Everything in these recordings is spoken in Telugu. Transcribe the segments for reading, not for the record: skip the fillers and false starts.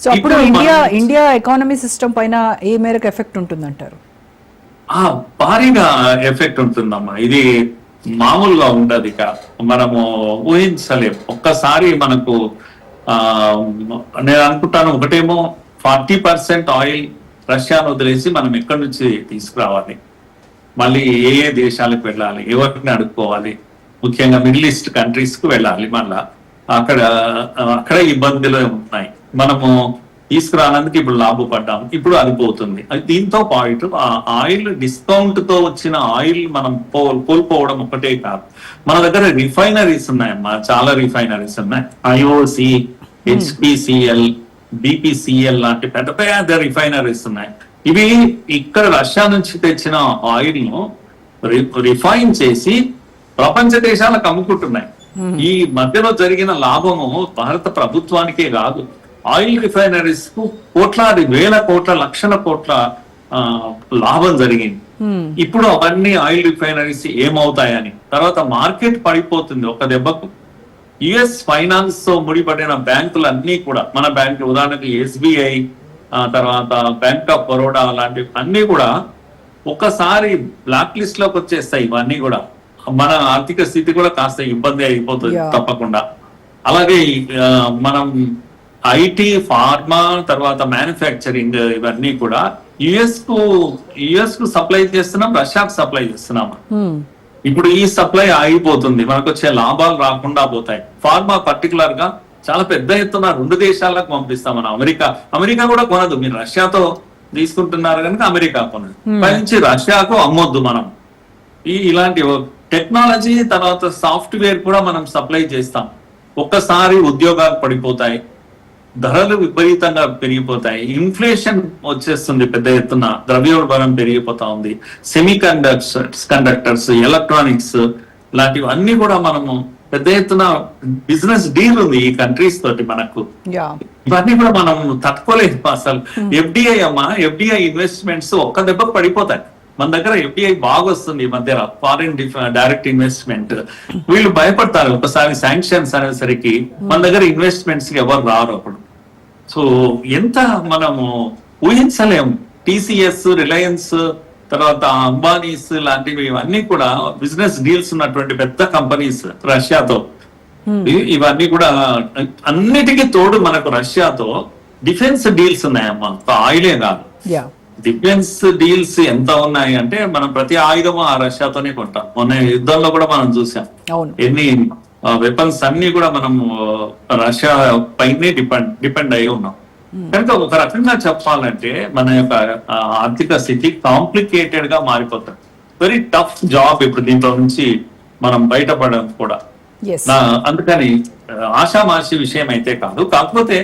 సో అప్పుడు ఇండియా ఎకానమీ సిస్టమ్ పైన ఏ మేరకు ఎఫెక్ట్ ఉంటుందంటారు? భారీగా ఎఫెక్ట్ ఉంటుందమ్మా. ఇది మామూలుగా ఉండదు. ఇక మనము ఊహించలేం. ఒక్కసారి మనకు నేను అనుకుంటాను, ఒకటేమో 40% ఆయిల్ రష్యాను వదిలేసి మనం ఎక్కడి నుంచి తీసుకురావాలి, మళ్ళీ ఏ ఏ దేశాలకు వెళ్ళాలి, ఎవరిని అడుక్కోవాలి, ముఖ్యంగా మిడిల్ ఈస్ట్ కంట్రీస్ కు వెళ్ళాలి. మళ్ళా అక్కడ ఇబ్బందులు ఉన్నాయి. మనము తీసుకురానందుకు ఇప్పుడు లాభపడ్డాము, ఇప్పుడు అది పోతుంది. దీంతో పాటు ఆ ఆయిల్ డిస్కౌంట్ తో వచ్చిన ఆయిల్ మనం కోల్పోవడం ఒకటే కాదు, మన దగ్గర రిఫైనరీస్ ఉన్నాయమ్మా, చాలా రిఫైనరీస్ ఉన్నాయి. ఐఓసి, హెచ్పిసిఎల్, బిపిసిఎల్ లాంటి పెద్ద పెద్ద రిఫైనరీస్ ఉన్నాయి. ఇవి ఇక్కడ రష్యా నుంచి తెచ్చిన ఆయిల్ ను రిఫైన్ చేసి ప్రపంచ దేశాలకు అమ్ముకుంటున్నాయి. ఈ మధ్యలో జరిగిన లాభము భారత ప్రభుత్వానికే కాదు, ఆయిల్ రిఫైనరీస్ కు కోట్లాది, వేల కోట్ల, లక్షల కోట్ల లాభం జరిగింది. ఇప్పుడు అవన్నీ ఆయిల్ రిఫైనరీస్ ఏమవుతాయని తర్వాత మార్కెట్ పడిపోతుంది ఒక దెబ్బకు. యుఎస్ ఫైనాన్స్ తో ముడిపడిన బ్యాంకులు అన్ని కూడా, మన బ్యాంకు ఉదాహరణకి ఎస్బిఐ, తర్వాత బ్యాంక్ ఆఫ్ బరోడా లాంటివి అన్ని కూడా ఒకసారి బ్లాక్ లిస్ట్ లోకి వచ్చేస్తాయి. ఇవన్నీ కూడా మన ఆర్థిక స్థితి కూడా కాస్త ఇబ్బంది అయిపోతుంది తప్పకుండా. అలాగే మనం ఐటీ, ఫార్మా, తర్వాత మ్యానుఫ్యాక్చరింగ్ ఇవన్నీ కూడా యుఎస్ కు సప్లై చేస్తున్నాం, రష్యాకు సప్లై చేస్తున్నాం. ఇప్పుడు ఈ సప్లై ఆగిపోతుంది, మనకు వచ్చే లాభాలు రాకుండా పోతాయి. ఫార్మా పర్టికులర్ గా చాలా పెద్ద ఎత్తున 2 దేశాలకు పంపిస్తాం. మనం అమెరికా కూడా కొనదు. మీరు రష్యాతో తీసుకుంటున్నారు కనుక అమెరికా కొనదు, పైనుంచి రష్యాకు అమ్మొద్దు మనం. ఇలాంటి టెక్నాలజీ తర్వాత సాఫ్ట్వేర్ కూడా మనం సప్లై చేస్తాం. ఒక్కసారి ఉద్యోగాలు పడిపోతాయి, ధరలు విపరీతంగా పెరిగిపోతాయి, ఇన్ఫ్లేషన్ వచ్చేస్తుంది పెద్ద ఎత్తున, ద్రవ్యోల్బణం పెరిగిపోతా ఉంది, సెమీ కండక్టర్స్, ఎలక్ట్రానిక్స్ లాంటివన్నీ కూడా మనము పెద్ద ఎత్తున బిజినెస్ డీల్ ఉంది ఈ కంట్రీస్ తోటి మనకు. ఇవన్నీ కూడా మనం తట్టుకోలేదు అసలు. ఎఫ్డిఐ ఇన్వెస్ట్మెంట్స్ ఒక్క దెబ్బకు పడిపోతాయి. మన దగ్గర ఎఫ్డిఐ బాగా వస్తుంది ఈ మధ్య, ఫారిన్ డైరెక్ట్ ఇన్వెస్ట్మెంట్. వీళ్ళు భయపడతారు ఒకసారి శాంక్షన్స్ అనేసరికి మన దగ్గర ఇన్వెస్ట్మెంట్స్ కి ఎవరు రారు అప్పుడు. సో ఎంత మనము ఊహించలేము. టీసీఎస్, రిలయన్స్, తర్వాత అంబానీస్ లాంటివి ఇవన్నీ కూడా బిజినెస్ డీల్స్ ఉన్నటువంటి పెద్ద కంపెనీస్ రష్యాతో. ఇవన్నీ కూడా అన్నిటికీ తోడు మనకు రష్యాతో డిఫెన్స్ డీల్స్ ఉన్నాయమ్మా, ఆయిలే కాదు. డిఫెన్స్ డీల్స్ ఎంత ఉన్నాయి అంటే మనం ప్రతి ఆయుధము ఆ రష్యాతోనే కొంటాం. మొన్న యుద్ధంలో కూడా మనం చూసాం ఎన్ని వెపన్స్ అన్ని కూడా మనం రష్యా పైనే డిపెండ్ అయి ఉన్నాం. కనుక ఒక రకంగా చెప్పాలంటే మన యొక్క ఆర్థిక స్థితి కాంప్లికేటెడ్ గా మారిపోతుంది. వెరీ టఫ్ జాబ్ ఇప్పుడు దీంట్లో నుంచి మనం బయటపడడం కూడా. అందుకని ఆషామాషి విషయం అయితే కాదు. కాకపోతే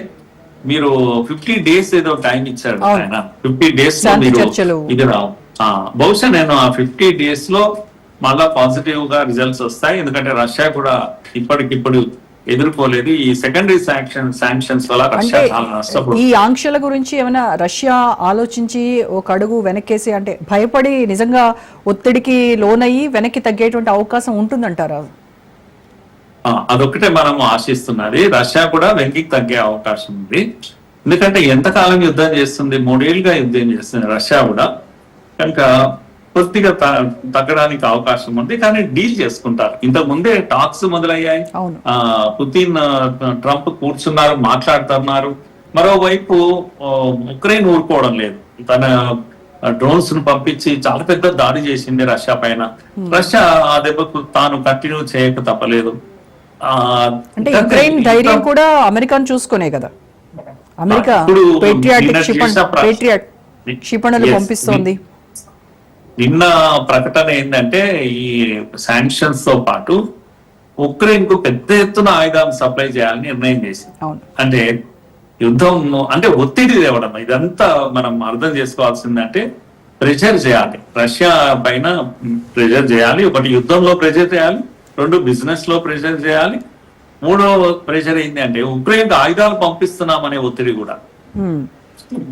మీరు 50 days ఏదో టైం ఇచ్చాడు ఆయన, 50 days లో మీరు ఇది రావు. బహుశా నేను ఆ 50 days లో మళ్ళా పాజిటివ్ గా రిజల్ట్స్ వస్తాయి. ఎందుకంటే రష్యా కూడా ఇప్పటికిప్పుడు ఎదుర్కోలేదు ఈ సెకండరీ శాంక్షన్స్ వల్ల. రష్యా చాలా నష్టపోతుంది. ఈ ఆంక్షల గురించి ఏమైనా రష్యా ఆలోచించి ఒక అడుగు వెనక్కేసి, అంటే భయపడి నిజంగా ఒత్తిడికి లోనయ్యి వెనక్కి తగ్గేటువంటి అవకాశం ఉంటుందంటారా? అదొక్కటే మనం ఆశిస్తున్నది. రష్యా కూడా వెనక్కి తగ్గే అవకాశం ఉంది. ఎందుకంటే ఎంతకాలం యుద్ధం చేస్తుంది, 3 ఏళ్ళుగా యుద్ధం చేస్తుంది రష్యా కూడా. కనుక కొద్దిగా తగ్గడానికి అవకాశం ఉంది. కానీ డీల్ చేసుకుంటారు. ఇంతకు ముందే టాక్స్ మొదలయ్యాయి. పుతిన్, ట్రంప్ కూర్చున్నారు, మాట్లాడుతున్నారు. మరోవైపు ఉక్రెయిన్ ఊరుకోవడం లేదు. తన డ్రోన్స్ ను పంపించి చాలా పెద్ద దాడి చేసింది రష్యా పైన. రష్యా ఆ దెబ్బకు తాను కంటిన్యూ చేయక తప్పలేదు. అంటే యుక్రెయిన్ ధైర్యం కూడా అమెరికాను చూసుకునే కదా. అమెరికా పేట్రియాట్ క్షిపణులు పంపిస్తోంది. నిన్న ప్రకటన ఏంటంటే ఈ శాంక్షన్స్ తో పాటు ఉక్రెయిన్ కు పెద్ద ఎత్తున ఆయుధాలు సప్లై చేయాలని నిర్ణయం చేసింది. అంటే యుద్ధం అంటే ఒత్తిడి తేవడం. ఇదంతా మనం అర్థం చేసుకోవాల్సిందంటే ప్రెషర్ చేయాలి, రష్యా పైన ప్రెషర్ చేయాలి. ఒకటి యుద్ధంలో ప్రెషర్ చేయాలి, 2 బిజినెస్ లో ప్రెషర్ చేయాలి, 3వ ప్రెషర్ ఏంటి అంటే ఉక్రెయిన్ ఆయుధాలు పంపిస్తున్నామనే ఒత్తిడి కూడా.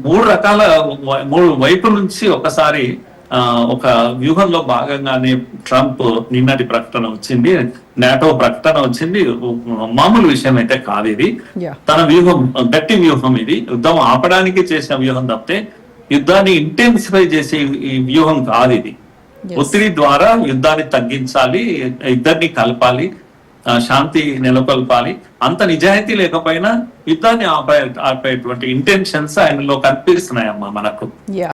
3 వైపుల నుంచి ఒకసారి ఒక వ్యూహంలో భాగంగానే ట్రంప్ నిన్నటి ప్రకటన వచ్చింది, నాటో ప్రకటన వచ్చింది. మామూలు విషయం అయితే కాదు ఇది. Yeah. తన వ్యూహం గట్టి వ్యూహం ఇది. యుద్ధం ఆపడానికి చేసిన వ్యూహం తప్పితే యుద్ధాన్ని ఇంటెన్సిఫై చేసే ఈ వ్యూహం కాదు ఇది. Yes. ఒత్తిడి ద్వారా యుద్ధాన్ని తగ్గించాలి, ఇద్దరిని కలపాలి, శాంతి నెలకొల్పాలి. అంత నిజాయితీ లేకపోయినా యుద్ధాన్ని ఆపేటువంటి ఇంటెన్షన్స్ ఆయనలో కనిపిస్తున్నాయమ్మా మనకు. Yeah.